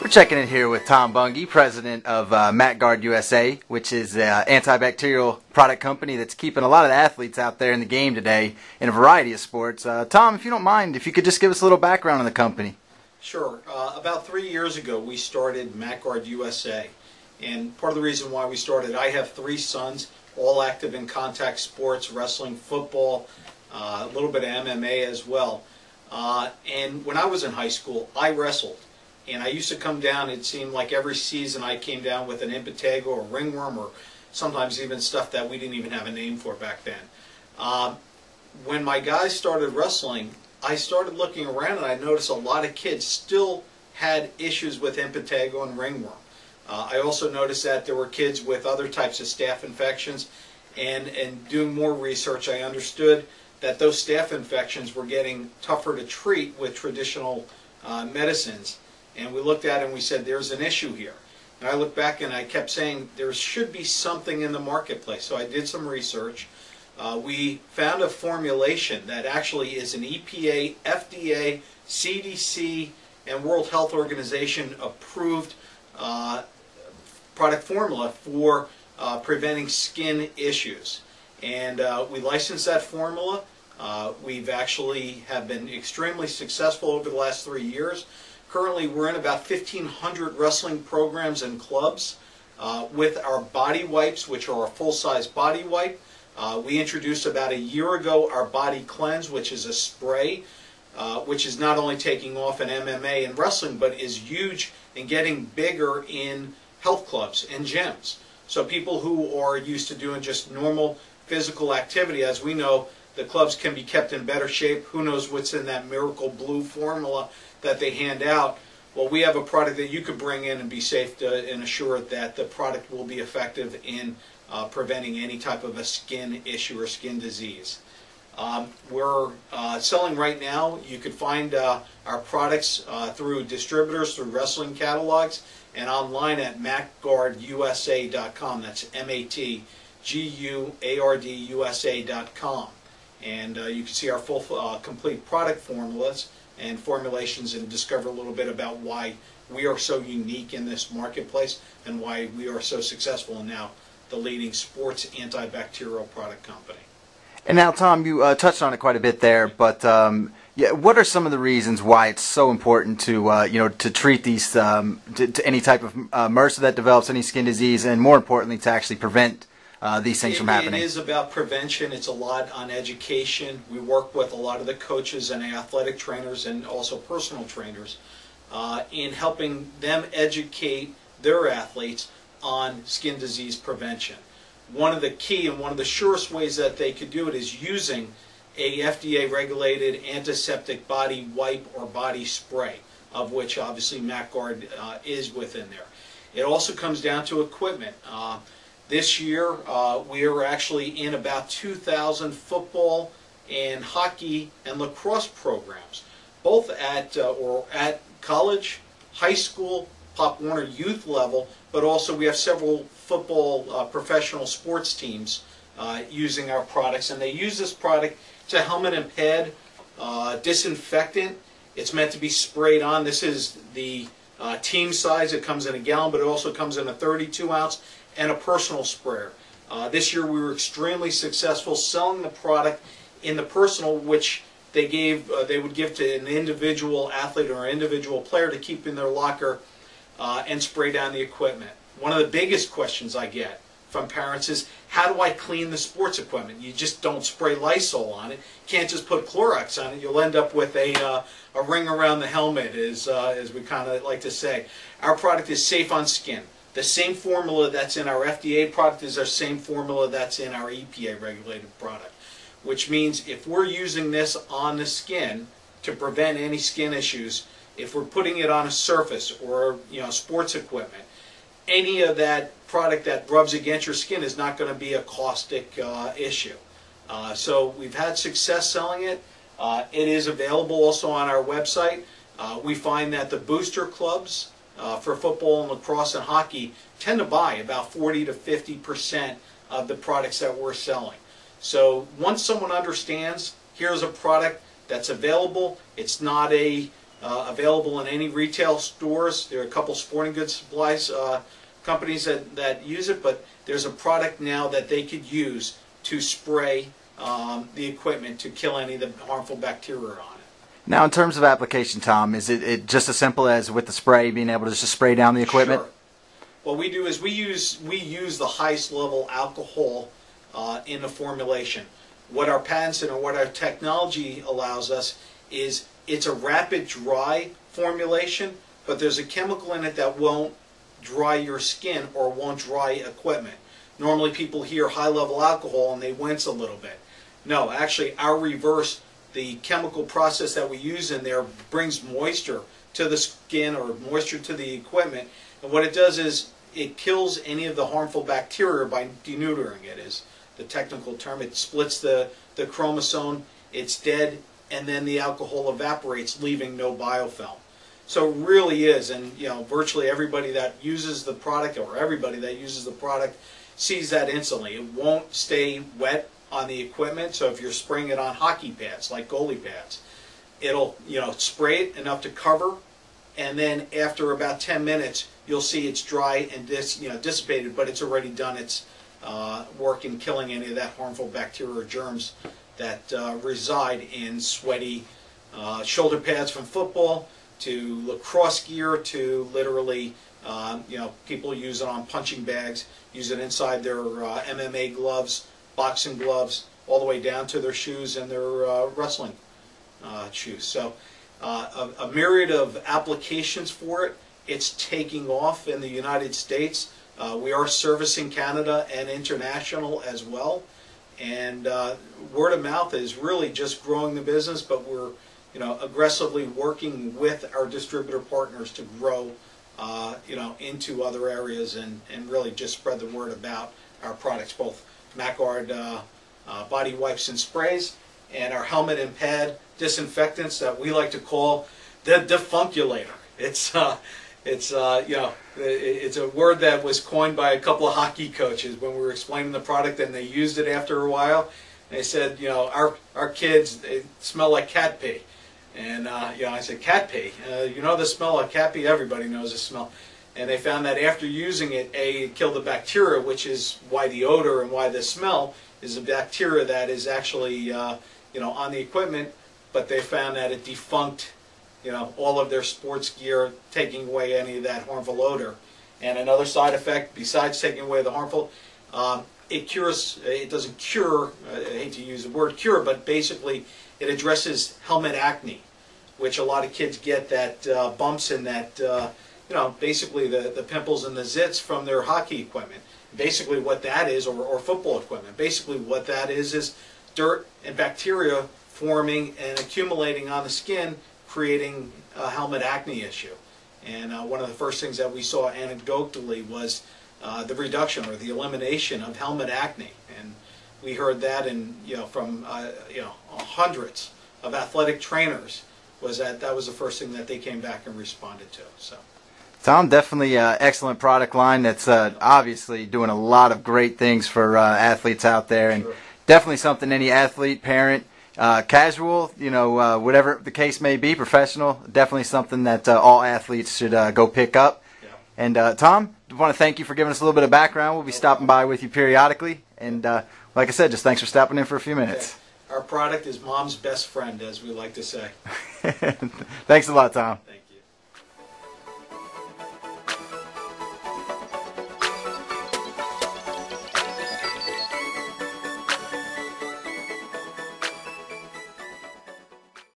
checking in here with Tom Bunge, president of Matguard USA, which is an antibacterial product company that's keeping a lot of the athletes out there in the game today in a variety of sports. Tom, if you don't mind, if you could just give us a little background on the company. Sure. About 3 years ago, we started Matguard USA. And part of the reason why we started, I have 3 sons, all active in contact sports, wrestling, football, a little bit of MMA as well. And when I was in high school, I wrestled. And I used to come down, it seemed like every season I came down with an impetigo or ringworm or sometimes even stuff that we didn't even have a name for back then. When my guys started wrestling, I started looking around and I noticed a lot of kids still had issues with impetigo and ringworm. I also noticed that there were kids with other types of staph infections, and doing more research I understood that those staph infections were getting tougher to treat with traditional medicines. And we looked at it and we said, there's an issue here. And I looked back and I kept saying, there should be something in the marketplace. So I did some research. We found a formulation that actually is an EPA, FDA, CDC, and World Health Organization approved product formula for preventing skin issues. And we licensed that formula. We've actually have been extremely successful over the last 3 years. Currently, we're in about 1,500 wrestling programs and clubs with our body wipes, which are a full-size body wipe. We introduced about a year ago our Body Cleanse, which is a spray, which is not only taking off in MMA and wrestling, but is huge and getting bigger in health clubs and gyms. So people who are used to doing just normal physical activity, as we know, the clubs can be kept in better shape. Who knows what's in that miracle blue formula that they hand out? Well, we have a product that you could bring in and be safe and assured that the product will be effective in preventing any type of a skin issue or skin disease. We're selling right now. You could find our products through distributors, through wrestling catalogs, and online at matguardusa.com. That's MATGUARDUSA.com. And you can see our full complete product formulas and formulations and discover a little bit about why we are so unique in this marketplace and why we are so successful and now the leading sports antibacterial product company. And now, Tom, you touched on it quite a bit there, but yeah, what are some of the reasons why it's so important to to treat these to any type of MRSA that develops any skin disease, and more importantly, to actually prevent these things from happening? It is about prevention. It's a lot on education. We work with a lot of the coaches and athletic trainers and also personal trainers in helping them educate their athletes on skin disease prevention. One of the key and one of the surest ways that they could do it is using a FDA-regulated antiseptic body wipe or body spray, of which obviously Matguard is within there. It also comes down to equipment. This year, we are actually in about 2,000 football and hockey and lacrosse programs, both at college, high school, Pop Warner youth level, but also we have several football professional sports teams using our products, and they use this product. It's a helmet and pad disinfectant. It's meant to be sprayed on. This is the team size. It comes in a gallon, but it also comes in a 32-ounce and a personal sprayer. This year we were extremely successful selling the product in the personal, which they would give to an individual athlete or an individual player to keep in their locker and spray down the equipment. One of the biggest questions I get from parents is, how do I clean the sports equipment? You just don't spray Lysol on it. You can't just put Clorox on it. You'll end up with a ring around the helmet, as we kind of like to say. Our product is safe on skin. The same formula that's in our FDA product is our same formula that's in our EPA-regulated product, which means if we're using this on the skin to prevent any skin issues, if we're putting it on a surface or sports equipment, any of that product that rubs against your skin is not going to be a caustic issue. So we've had success selling it. It is available also on our website. We find that the booster clubs for football and lacrosse and hockey tend to buy about 40 to 50% of the products that we're selling. So once someone understands, here's a product that's available, it's not a available in any retail stores. There are a couple sporting goods supplies companies that use it, but there's a product now that they could use to spray the equipment to kill any of the harmful bacteria on it. Now, in terms of application, Tom, is it just as simple as with the spray, being able to just spray down the equipment? Sure. What we do is we use the highest level alcohol in the formulation. What our patents and what our technology allows us is it's a rapid dry formulation, but there's a chemical in it that won't dry your skin or won't dry equipment. Normally people hear high level alcohol and they wince a little bit. No, actually our reverse, the chemical process that we use in there brings moisture to the skin or moisture to the equipment, and what it does is it kills any of the harmful bacteria by denaturing it, is the technical term. It splits the chromosome, it's dead, and then the alcohol evaporates, leaving no biofilm. So it really is, and virtually everybody that uses the product, or everybody that uses the product, sees that instantly. It won't stay wet on the equipment, so if you're spraying it on hockey pads, like goalie pads, it'll spray it enough to cover, and then after about 10 minutes, you'll see it's dry and dissipated, but it's already done its work in killing any of that harmful bacteria or germs that reside in sweaty shoulder pads from football, to lacrosse gear, to literally people use it on punching bags, use it inside their MMA gloves, boxing gloves, all the way down to their shoes and their wrestling shoes. So a myriad of applications for it. It's taking off in the United States. We are servicing Canada and international as well. And word of mouth is really just growing the business, but we're aggressively working with our distributor partners to grow into other areas and really just spread the word about our products, both Matguard body wipes and sprays, and our helmet and pad disinfectants that we like to call the defunculator. It's a word that was coined by a couple of hockey coaches when we were explaining the product, and they used it after a while. They said, our kids, they smell like cat pee. And I said, cat pee? The smell of cat pee? Everybody knows the smell. And they found that after using it, it killed the bacteria, which is why the odor and why the smell is a bacteria that is actually on the equipment. But they found that it defuncted all of their sports gear, taking away any of that harmful odor. And another side effect, besides taking away the harmful, it cures. It doesn't cure. I hate to use the word cure, but basically it addresses helmet acne, which a lot of kids get, that bumps and that basically the pimples and the zits from their hockey equipment. Basically what that is, or football equipment, basically what that is dirt and bacteria forming and accumulating on the skin, creating a helmet acne issue. And one of the first things that we saw anecdotally was the reduction or the elimination of helmet acne. And we heard that from hundreds of athletic trainers, that was the first thing that they came back and responded to. So, Tom, definitely excellent product line that's obviously doing a lot of great things for athletes out there, and sure, definitely something any athlete, parent, casual, whatever the case may be, professional, definitely something that all athletes should go pick up. Yeah. And Tom, I want to thank you for giving us a little bit of background. We'll be stopping by with you periodically, and like I said, just thanks for stopping in for a few minutes. Okay. Our product is mom's best friend, as we like to say. Thanks a lot, Tom. Thank you.